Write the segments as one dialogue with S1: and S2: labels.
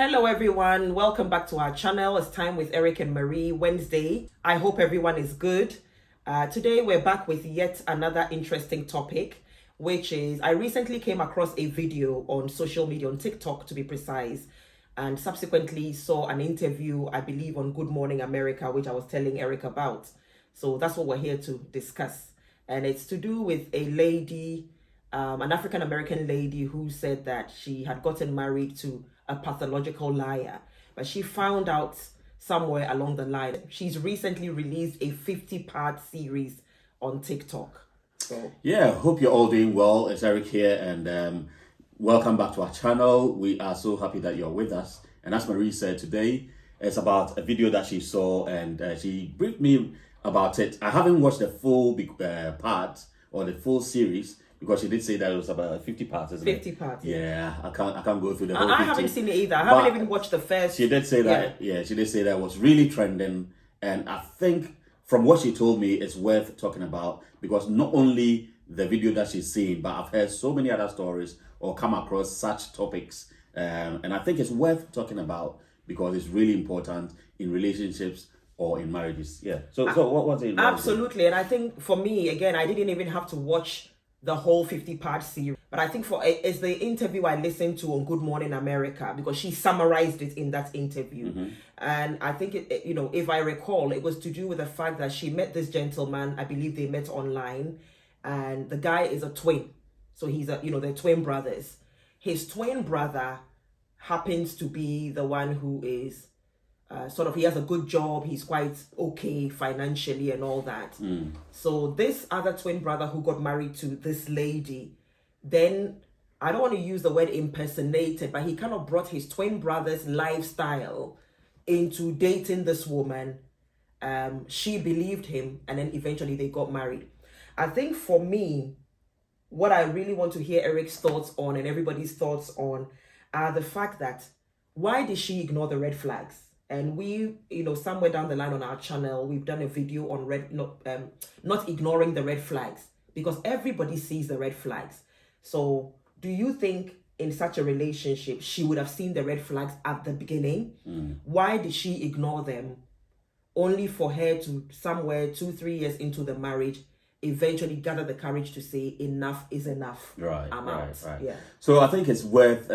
S1: Hello everyone, welcome back to our channel. It's time with Eric and Marie Wednesday. I hope everyone is good. Today we're back with yet another interesting topic, which is I recently came across a video on social media, on TikTok to be precise, and subsequently saw an interview, I believe on Good Morning America, which I was telling Eric about. So that's what we're here to discuss. And it's to do with a lady, an African-American lady who said that she had gotten married to a pathological liar, but she found out somewhere along the line. She's recently released a 50-part series on TikTok. So
S2: yeah, hope you're all doing well. It's Eric here, and welcome back to our channel. We are so happy that you're with us. And as Marie said, today it's about a video that she saw, and she briefed me about it. I haven't watched the full part or the full series, because she did say that it was about 50 parts, isn't
S1: 50
S2: it?
S1: parts.
S2: Yeah, I can't go through the whole
S1: I
S2: 50.
S1: haven't seen it either. I haven't even watched the first.
S2: She did say that, yeah, she did say that it was really trending. And I think from what she told me, it's worth talking about, because not only the video that she's seen, but I've heard so many other stories or come across such topics. And I think it's worth talking about because it's really important in relationships or in marriages. Yeah. So what was it?
S1: Absolutely. And I think for me, again, I didn't even have to watch the whole 50-part series, but I think it's the interview I listened to on Good Morning America, because she summarized it in that interview. And I think if I recall, it was to do with the fact that she met this gentleman. I believe they met online, and the guy is a twin, so he's they're twin brothers. His twin brother happens to be the one who is he has a good job, he's quite okay financially and all that. So this other twin brother who got married to this lady, then, I don't want to use the word impersonated, but he kind of brought his twin brother's lifestyle into dating this woman. She believed him, and then eventually they got married. I think for me, what I really want to hear Eric's thoughts on and everybody's thoughts on are the fact that, why did she ignore the red flags? And we, somewhere down the line on our channel, we've done a video on not ignoring the red flags, because everybody sees the red flags. So do you think in such a relationship, she would have seen the red flags at the beginning? Why did she ignore them, only for her to somewhere 2-3 years into the marriage, eventually gather the courage to say enough is enough?
S2: Right.
S1: Yeah.
S2: So I think it's worth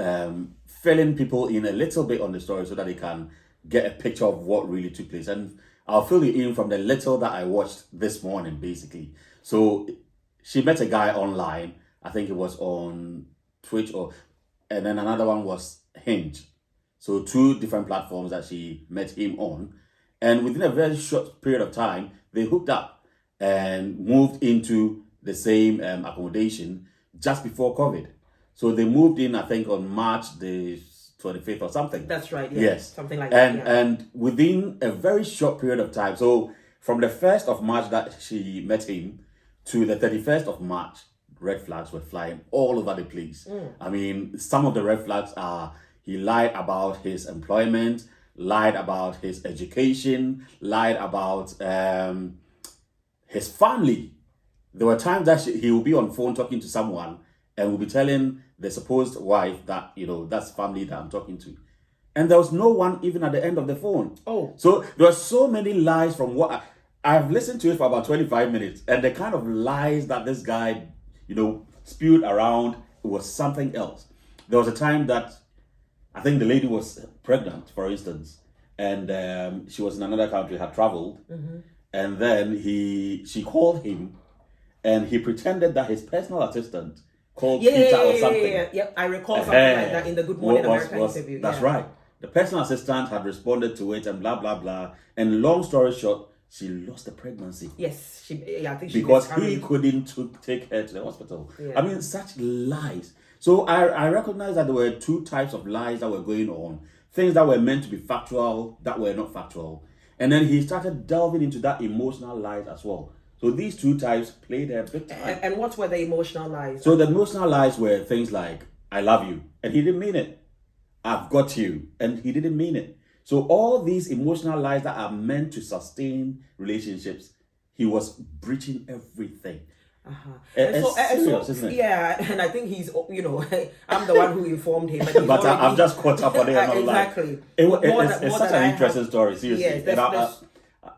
S2: filling people in a little bit on the story so that they can get a picture of what really took place. And I'll fill you in from the little that I watched this morning, basically. So she met a guy online. I think it was on Twitch, and then another one was Hinge. So 2 different platforms that she met him on. And within a very short period of time, they hooked up and moved into the same accommodation just before COVID. So they moved in, I think, on March the 25th or something.
S1: That's right. Yeah.
S2: Yes.
S1: Something like that. Yeah.
S2: And within a very short period of time, so from the 1st of March that she met him to the 31st of March, red flags were flying all over the place. I mean, some of the red flags are he lied about his employment, lied about his education, lied about his family. There were times that he will be on phone talking to someone and will be telling the supposed wife that, that's family that I'm talking to. And there was no one even at the end of the phone.
S1: Oh.
S2: So there were so many lies from what I've listened to it for about 25 minutes. And the kind of lies that this guy, spewed around, it was something else. There was a time that I think the lady was pregnant, for instance, and she was in another country, had traveled. And then she called him, and he pretended that his personal assistant called Peter or something.
S1: Yeah. I recall something like that in the Good Morning America interview.
S2: That's right. The personal assistant had responded to it and blah, blah, blah. And long story short, she lost the pregnancy.
S1: Yes. I think she
S2: because he couldn't take her to the hospital.
S1: Yeah.
S2: I mean, such lies. So I recognize that there were 2 types of lies that were going on. Things that were meant to be factual, that were not factual. And then he started delving into that emotional lies as well. So these 2 types played a big time.
S1: And what were the emotional lies?
S2: So the emotional lies were things like, I love you, and he didn't mean it. I've got you, and he didn't mean it. So all these emotional lies that are meant to sustain relationships, he was breaching everything. It's serious, isn't it?
S1: Yeah, and I think he's, I'm the one who informed him. But,
S2: But I've just caught up on it. And I'm
S1: exactly.
S2: It's such an interesting story, seriously.
S1: Yes,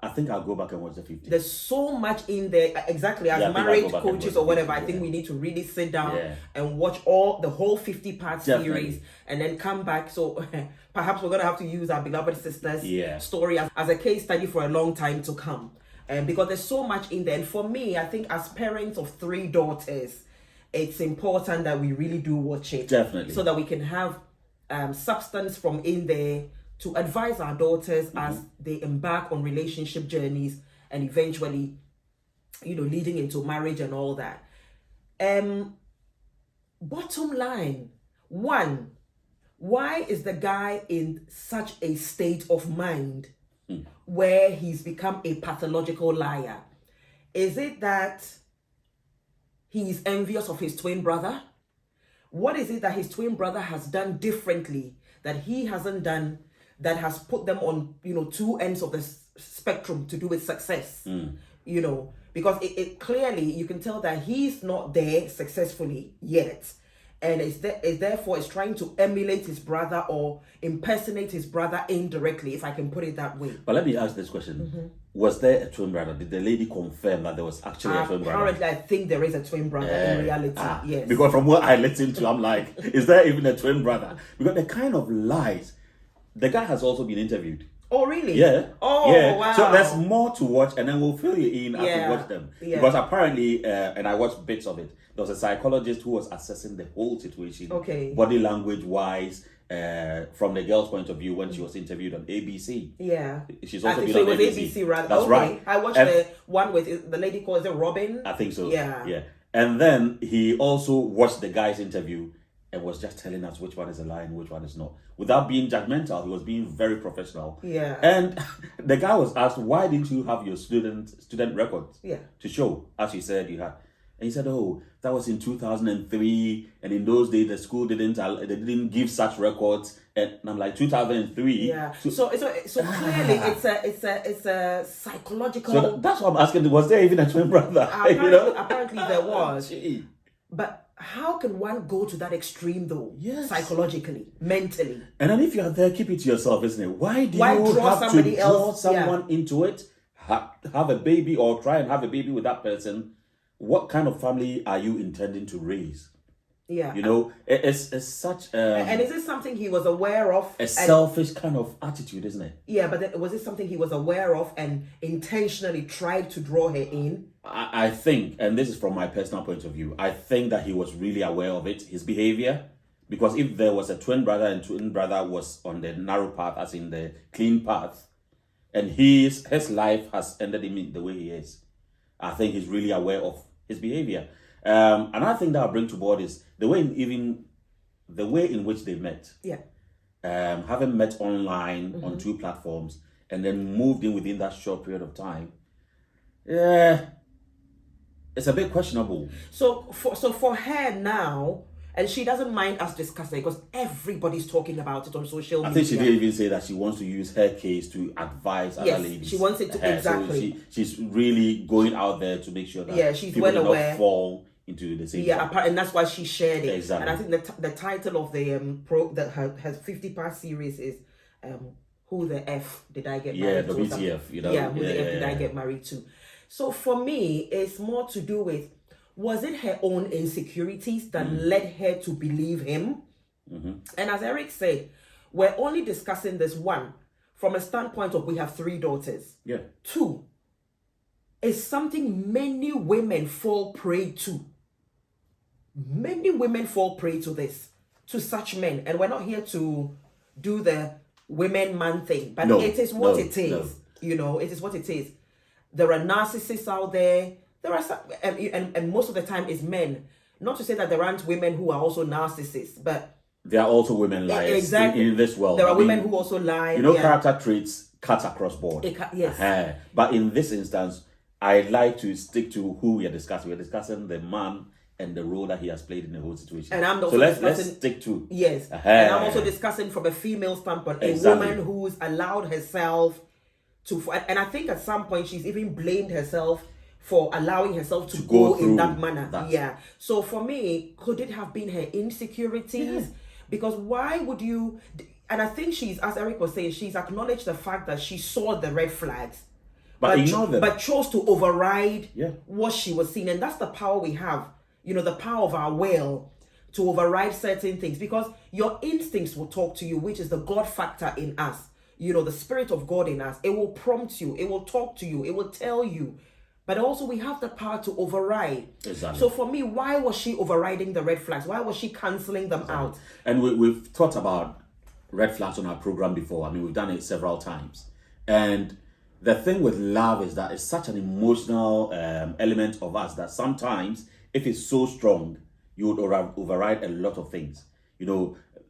S2: I think I'll go back and watch the 50.
S1: There's so much in there. Exactly, as marriage coaches or whatever, I think we need to really sit down and watch the whole 50-part series and then come back. So perhaps we're going to have to use our beloved sister's story as a case study for a long time to come. Because there's so much in there. And for me, I think as parents of 3 daughters, it's important that we really do watch it.
S2: Definitely.
S1: So that we can have substance from in there to advise our daughters as they embark on relationship journeys and eventually, leading into marriage and all that. Bottom line, 1, why is the guy in such a state of mind where he's become a pathological liar? Is it that he's envious of his twin brother? What is it that his twin brother has done differently that he hasn't done, that has put them on, 2 ends of the spectrum to do with success? Because it clearly, you can tell that he's not there successfully yet. And therefore it's trying to emulate his brother or impersonate his brother indirectly, if I can put it that way.
S2: But let me ask this question. Was there a twin brother? Did the lady confirm that there was actually a twin brother?
S1: Apparently, I think there is a twin brother in reality, yes.
S2: Because from what I listened to, I'm like, is there even a twin brother? Because the kind of lies. The guy has also been interviewed.
S1: Oh, really?
S2: Yeah.
S1: Oh,
S2: yeah.
S1: wow.
S2: So there's more to watch, and then we'll fill you in as we watch them.
S1: Yeah.
S2: Because apparently, and I watched bits of it, there was a psychologist who was assessing the whole situation, body language wise, from the girl's point of view when she was interviewed on ABC.
S1: Yeah.
S2: She's also been
S1: so
S2: on
S1: it was
S2: ABC.
S1: ABC, rather.
S2: That's right.
S1: I watched the one with the lady called, is it Robin?
S2: I think so.
S1: Yeah.
S2: Yeah. And then he also watched the guy's interview and was just telling us which one is a lie and which one is not. Without being judgmental, he was being very professional.
S1: Yeah.
S2: And the guy was asked, why didn't you have your student records to show, as you said you had? And he said, oh, that was in 2003, and in those days the school didn't give such records. And I'm like, 2003.
S1: Yeah. So clearly it's a psychological.
S2: So that's what I'm asking. Was there even a twin brother?
S1: Apparently there was. But how can one go to that extreme though?
S2: Yes.
S1: Psychologically, mentally.
S2: And then if you're there, keep it to yourself, isn't it? Why do you
S1: draw
S2: have to draw
S1: else?
S2: someone into it? Have a baby or try and have a baby with that person? What kind of family are you intending to raise?
S1: Yeah.
S2: It's such
S1: and is this something he was aware of?
S2: A selfish kind of attitude, isn't it?
S1: Yeah, but was it something he was aware of and intentionally tried to draw her in?
S2: I think, and this is from my personal point of view, I think that he was really aware of it, his behavior. Because if there was a twin brother and twin brother was on the narrow path, as in the clean path, and his life has ended him the way he is, I think he's really aware of his behavior. Another thing that I bring to board is the way in which they met.
S1: Yeah.
S2: Having met online on 2 platforms and then moved in within that short period of time. Yeah. It's a bit questionable.
S1: So for her now, and she doesn't mind us discussing it because everybody's talking about it on social media.
S2: I think she did even say that she wants to use her case to advise other ladies.
S1: She wants it to exactly.
S2: So she's really going out there to make sure that
S1: she's
S2: people
S1: well
S2: do
S1: aware.
S2: not fall into the same.
S1: Yeah, and that's why she shared it.
S2: Exactly.
S1: And I think the title of the her 50-part series is Who the F Did I Get Married to?
S2: Yeah, the BTF.
S1: Who the F Did I Get Married to? So for me, it's more to do with, was it her own insecurities that led her to believe him? And as Eric said, we're only discussing this, 1, from a standpoint of we have 3 daughters.
S2: Yeah.
S1: 2, is something many women fall prey to. Many women fall prey to this, to such men. And we're not here to do the women-man thing, but it is what it is. It is what it is. There are narcissists out there. There are some, and most of the time it's men. Not to say that there aren't women who are also narcissists, but
S2: there are also women liars in this world.
S1: There are women who also lie.
S2: Character traits cut across board.
S1: Yes.
S2: But in this instance, I like to stick to who we are discussing. We're discussing the man and the role that he has played in the whole situation.
S1: And I'm also
S2: let's stick to.
S1: Yes. And I'm also discussing from a female standpoint, a woman who's allowed herself to, and I think at some point she's even blamed herself for allowing herself to
S2: go
S1: go in
S2: through
S1: that manner.
S2: that.
S1: Yeah. So for me, could it have been her insecurities?
S2: Yeah.
S1: Because why would you? And I think she's, as Eric was saying, she's acknowledged the fact that she saw the red flags,
S2: But ignore them.
S1: but chose to override
S2: Yeah.
S1: what she was seeing. And that's the power we have, the power of our will to override certain things, because your instincts will talk to you, which is the God factor in us, the Spirit of God in us. It will prompt you, it will talk to you, it will tell you. But also we have the power to override.
S2: Exactly.
S1: So for me, why was she overriding the red flags? Why was she cancelling them out?
S2: And we've thought about red flags on our program before. I mean, we've done it several times. And the thing with love is that it's such an emotional element of us that sometimes, if it's so strong, you would override a lot of things.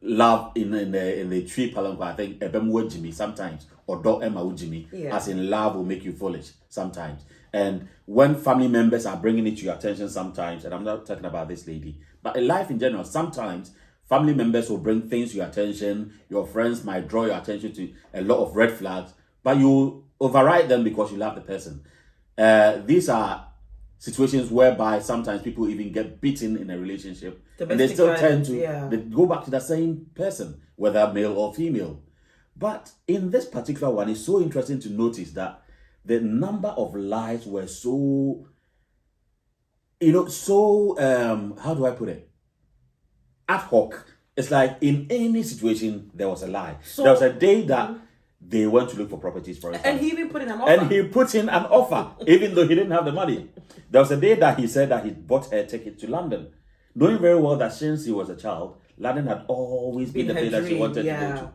S2: Love in the tree palanquin, I think ebem Jimmy sometimes, or do Emma Jimmy, as in love will make you foolish sometimes. And when family members are bringing it to your attention sometimes, and I'm not talking about this lady, but in life in general, sometimes family members will bring things to your attention. Your friends might draw your attention to a lot of red flags, but you override them because you love the person. These are situations whereby sometimes people even get beaten in a relationship, and they still tend to they go back to the same person, whether male or female. But in this particular one, it's so interesting to notice that the number of lies were so, how do I put it? Ad hoc. It's like in any situation, there was a lie. So, there was a day that they went to look for properties, for example.
S1: And he even put in an offer.
S2: And he put in an offer, even though he didn't have the money. There was a day that he said that he bought her ticket to London, knowing very well that since he was a child, London had always been the place that she wanted to go to.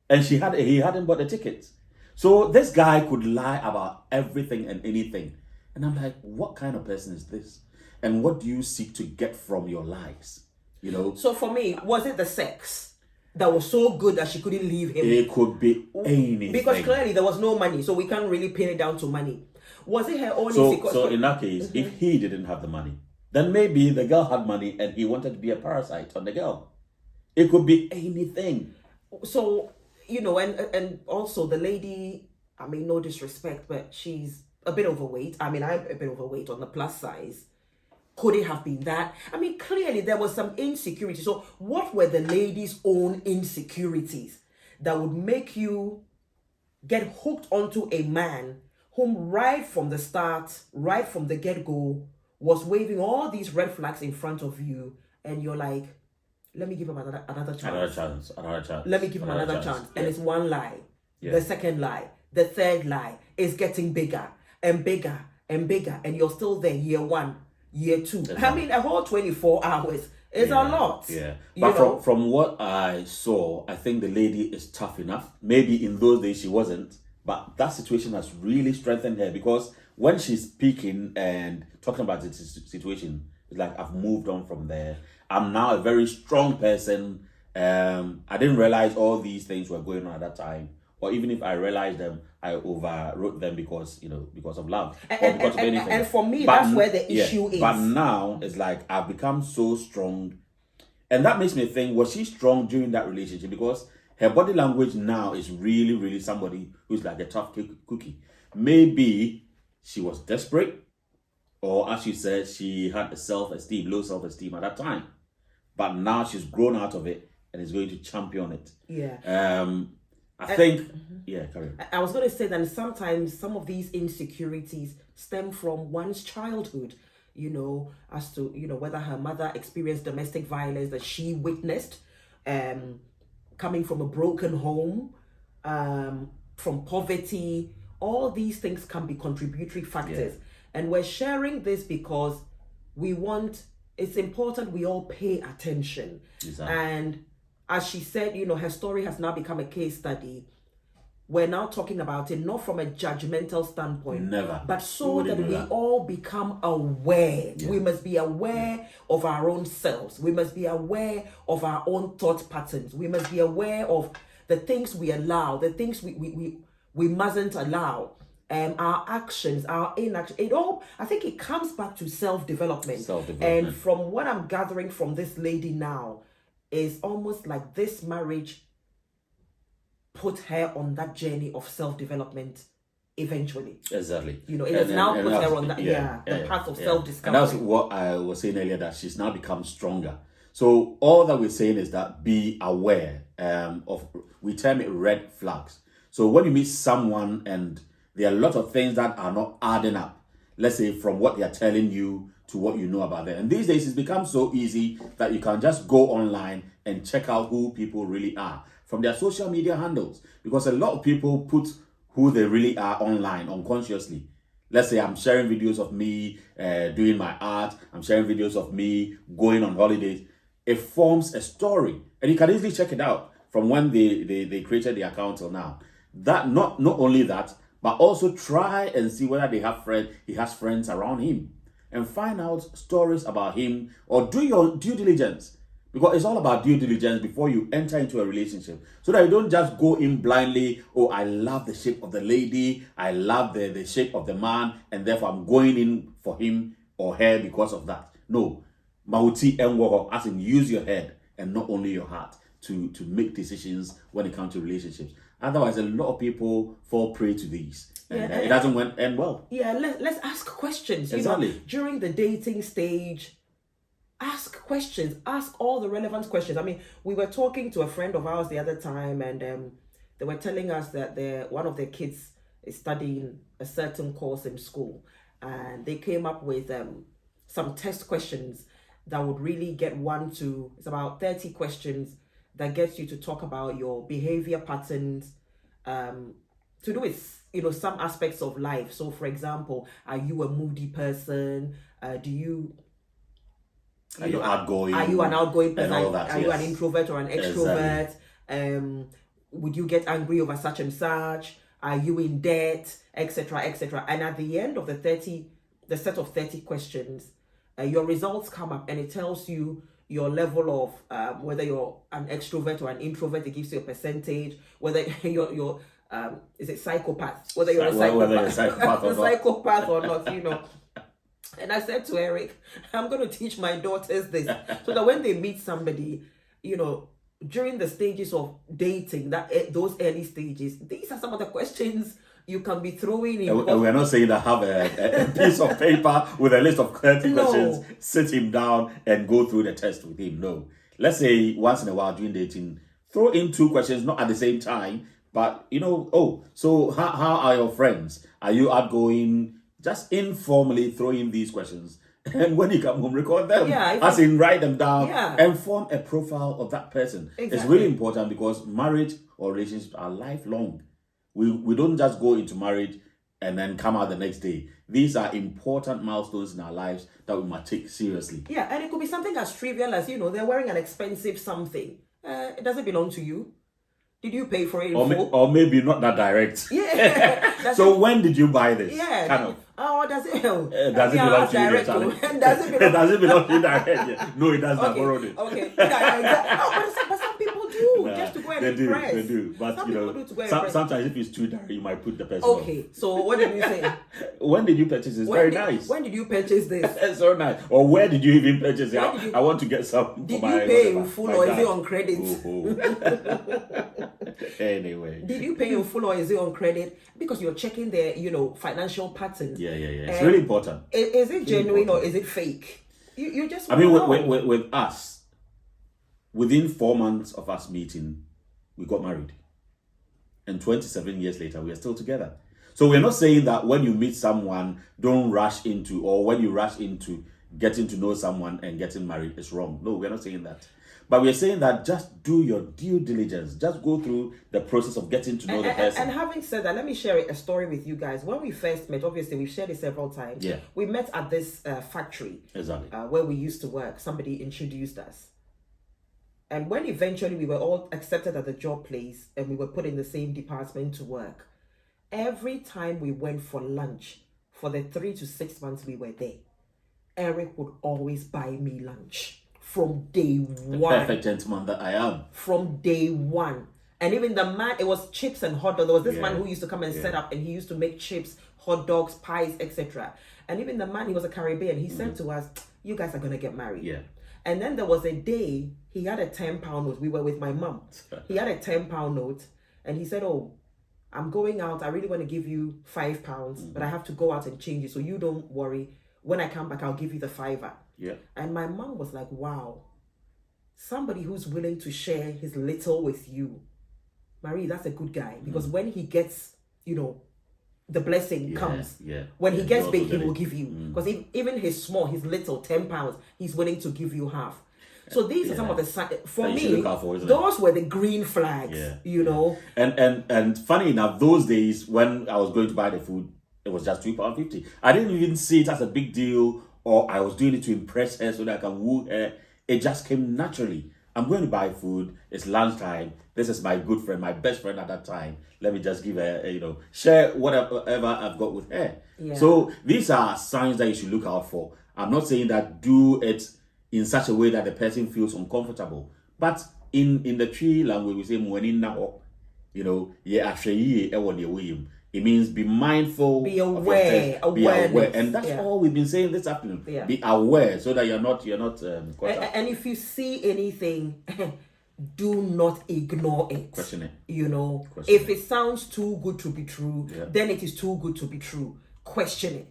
S2: And he hadn't bought the tickets. So this guy could lie about everything and anything. And I'm like, what kind of person is this? And what do you seek to get from your lies?
S1: So for me, was it the sex that was so good that she couldn't leave him?
S2: It could be anything.
S1: Because clearly there was no money, so we can't really pin it down to money. Was it her own
S2: So in that case, if he didn't have the money, then maybe the girl had money and he wanted to be a parasite on the girl. It could be anything.
S1: So, and also the lady, I mean, no disrespect, but she's a bit overweight. I mean, I'm a bit overweight on the plus size. Could it have been that? I mean, clearly there was some insecurity. So what were the lady's own insecurities that would make you get hooked onto a man whom right from the start, right from the get-go, was waving all these red flags in front of you, and you're like, let me give him another chance.
S2: Another chance.
S1: Let me give him another chance.
S2: Yeah.
S1: And it's one lie. Yeah. The second lie. The third lie is getting bigger and bigger and bigger. And you're still there, year one, year two. Exactly. I mean, a whole 24 hours is a lot.
S2: Yeah. But from what I saw, I think the lady is tough enough. Maybe in those days she wasn't. But that situation has really strengthened her, because when she's speaking and talking about the situation, it's like, I've moved on from there. I'm now a very strong person. I didn't realize all these things were going on at that time. Or even if I realized them, I overwrote them because of love. Or because of anything.
S1: And for me, that's where the issue is.
S2: But now, it's like, I've become so strong. And that makes me think, was she strong during that relationship? Because her body language now is really, really somebody who's like a tough cookie. Maybe she was desperate, or as you said, she had low self-esteem at that time. But now she's grown out of it and is going to champion it.
S1: Yeah.
S2: Carry on.
S1: I was going to say that sometimes some of these insecurities stem from one's childhood, as to, whether her mother experienced domestic violence that she witnessed, coming from a broken home, from poverty. All these things can be contributory factors. Yeah. And we're sharing this because it's important we all pay attention. Exactly. And as she said, her story has now become a case study. We're now talking about it not from a judgmental standpoint,
S2: never,
S1: but so that we all become aware. Yeah. We must be aware of our own selves. We must be aware of our own thought patterns. We must be aware of the things we allow, the things we mustn't allow. Our actions, our inaction, I think it comes back to self-development. And from what I'm gathering from this lady now, is almost like this marriage put her on that journey of self-development eventually.
S2: Exactly.
S1: You know, it has now put her on that, the path of self-discovery.
S2: And that's what I was saying earlier, that she's now become stronger. So all that we're saying is that be aware of, we term it red flags. So when you meet someone and there are a lot of things that are not adding up, let's say from what they are telling you to what you know about them. And these days it's become so easy that you can just go online and check out who people really are from their social media handles. Because a lot of people put who they really are online unconsciously. Let's say I'm sharing videos of me doing my art. I'm sharing videos of me going on holidays. It forms a story. And you can easily check it out from when they created the account till now. That not only that, but also try and see whether he has friends around him. And find out stories about him, or do your due diligence. Because it's all about due diligence before you enter into a relationship. So that you don't just go in blindly, oh, I love the shape of the lady, I love the shape of the man, and therefore I'm going in for him or her because of that. No. Mauti enwoho, as in use your head and not only your heart to make decisions when it comes to relationships. Otherwise, a lot of people fall prey to these. And it doesn't end well.
S1: Yeah, let's ask questions.
S2: Exactly.
S1: You know, during the dating stage, ask questions. Ask all the relevant questions. I mean, we were talking to a friend of ours the other time, and they were telling us that one of their kids is studying a certain course in school, and they came up with some test questions that would really get it's about 30 questions that gets you to talk about your behavior patterns, to do with, you know, some aspects of life. So for example, are you a moody person? Are you
S2: outgoing?
S1: Are you an outgoing person?
S2: Are
S1: you an introvert or an extrovert?
S2: Exactly.
S1: Would you get angry over such and such? Are you in debt, etc., etc.? And at the end of the set of 30 questions, your results come up, and it tells you your level of whether you're an extrovert or an introvert. It gives you a percentage. Whether you're is it psychopath? Whether you're a psychopath or not, you know. And I said to Eric, I'm going to teach my daughters this, so that when they meet somebody, you know, during the stages of dating, those early stages, these are some of the questions you can be throwing in.
S2: And we're not saying that have a piece of paper with a list of 30 questions, sit him down and go through the test with him. No. Let's say once in a while during dating, throw in 2 questions, not at the same time, but, you know, so how are your friends? Are you outgoing? Just informally throw in these questions. And when you come home, record them. As in, write them down and form a profile of that person. Exactly. It's really important, because marriage or relationships are lifelong. We don't just go into marriage and then come out the next day. These are important milestones in our lives that we must take seriously. Yeah, and it could be something as trivial as, you know, they're wearing an expensive something. It doesn't belong to you. Did you pay for it in full? Or maybe not that direct.
S1: Yeah.
S2: So when did you buy this?
S1: Yeah.
S2: Kind of.
S1: Oh, does it?
S2: Does it belong to you? Does it belong to you direct? Yeah. No, it does not. Borrowed it.
S1: Okay. But some people do, just to go and impress.
S2: They do. But some, you know, sometimes if it's too direct, you might put the person
S1: off. So what did you say?
S2: When did you purchase this? Very nice.
S1: When did you purchase this?
S2: It's so nice. Or where did you even purchase it? I want to get some.
S1: Did you pay in full, or is it on credit?
S2: Anyway.
S1: Did you pay in full, or is it on credit? Because you're checking their, you know, financial pattern.
S2: Yeah. It's really important.
S1: Is it genuine or is it fake? You just.
S2: I mean, with us, within 4 months of us meeting, we got married, and 27 years later, we are still together. So we're not saying that when you meet someone, don't rush into, or when you rush into getting to know someone and getting married is wrong. No, we're not saying that. But we're saying that just do your due diligence. Just go through the process of getting to know the person.
S1: And having said that, let me share a story with you guys. When we first met, obviously we've shared it several times.
S2: Yeah.
S1: We met at this factory.
S2: Exactly.
S1: Where we used to work. Somebody introduced us. And when eventually we were all accepted at the job place and we were put in the same department to work, every time we went for lunch, for the 3 to 6 months we were there, Eric would always buy me lunch. From day one.
S2: The perfect gentleman that I am.
S1: From day one. And even the man, it was chips and hot dogs. There was this man who used to come and set up, and he used to make chips, hot dogs, pies, etc. And even the man, he was a Caribbean. He said to us, you guys are going to get married.
S2: Yeah.
S1: And then there was a day, he had a £10 note. We were with my mom. He had a £10 note. And he said, oh, I'm going out. I really want to give you £5, but I have to go out and change it. So you don't worry. When I come back, I'll give you the £5.
S2: Yeah.
S1: And my mom was like, wow, somebody who's willing to share his little with you. Marie, that's a good guy. Because when he gets, the blessing comes.
S2: Yeah.
S1: When he gets big, he
S2: get
S1: will
S2: it.
S1: give you. Because even his little, £10, he's willing to give you half. So these are some of the for
S2: That you should
S1: me.
S2: look out for, isn't
S1: Those were the green flags.
S2: Yeah. And funny enough, those days when I was going to buy the food, it was just £2.50. I didn't even see it as a big deal, or I was doing it to impress her so that I can woo her. It just came naturally. I'm going to buy food. It's lunchtime. This is my good friend, my best friend at that time. Let me just give her, share whatever I've got with her.
S1: Yeah.
S2: So these are signs that you should look out for. I'm not saying that do it in such a way that the person feels uncomfortable. But in the Tree language, we say, it means be mindful,
S1: be aware,
S2: be aware, and that's all we've been saying this afternoon.
S1: Yeah.
S2: Be aware so that you're not
S1: and if you see anything, do not ignore it.
S2: Question it.
S1: If it sounds too good to be true, then it is too good to be true. Question it.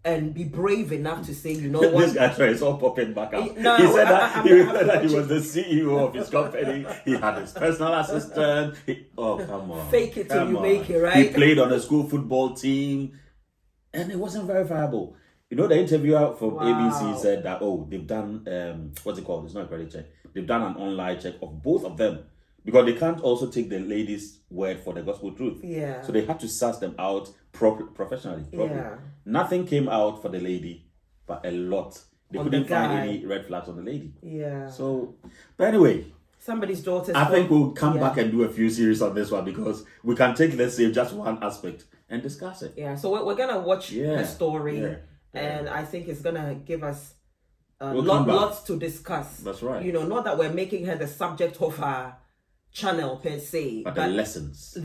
S1: And be brave enough to say, what?
S2: This guy is all popping back up.
S1: No,
S2: he said that he was the CEO of his company. He had his personal assistant. Come on.
S1: Fake it till you make it, right?
S2: He played on a school football team. And it wasn't verifiable. The interviewer from ABC said that, they've done, what's it called? It's not a credit check. They've done an online check of both of them. Because they can't also take the lady's word for the gospel truth.
S1: Yeah.
S2: So they had to search them out professionally.
S1: Yeah.
S2: Nothing came out for the lady, but a lot. They couldn't find any red flags on the lady.
S1: Yeah.
S2: So, but anyway.
S1: Somebody's daughter.
S2: I think we'll come back and do a few series on this one because we can take, let's say, just one aspect and discuss it.
S1: Yeah. So we're going to watch her story.
S2: Yeah.
S1: And I think it's going to give us lots to discuss.
S2: That's right.
S1: Not that we're making her the subject of our channel per se,
S2: but the lessons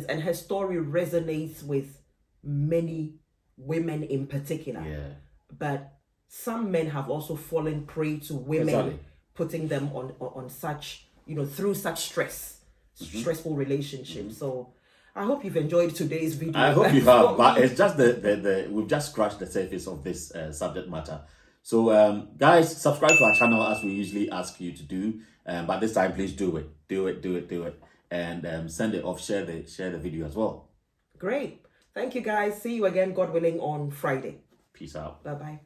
S1: and her story resonates with many women in particular. But some men have also fallen prey to women putting them on such through such stressful relationships. So I hope you've enjoyed today's video.
S2: I hope you have, but it's just we've just scratched the surface of this subject matter. So guys, subscribe to our channel as we usually ask you to do. But this time, please do it. And send it off, share the video as well.
S1: Great. Thank you guys. See you again, God willing, on Friday.
S2: Peace out.
S1: Bye-bye.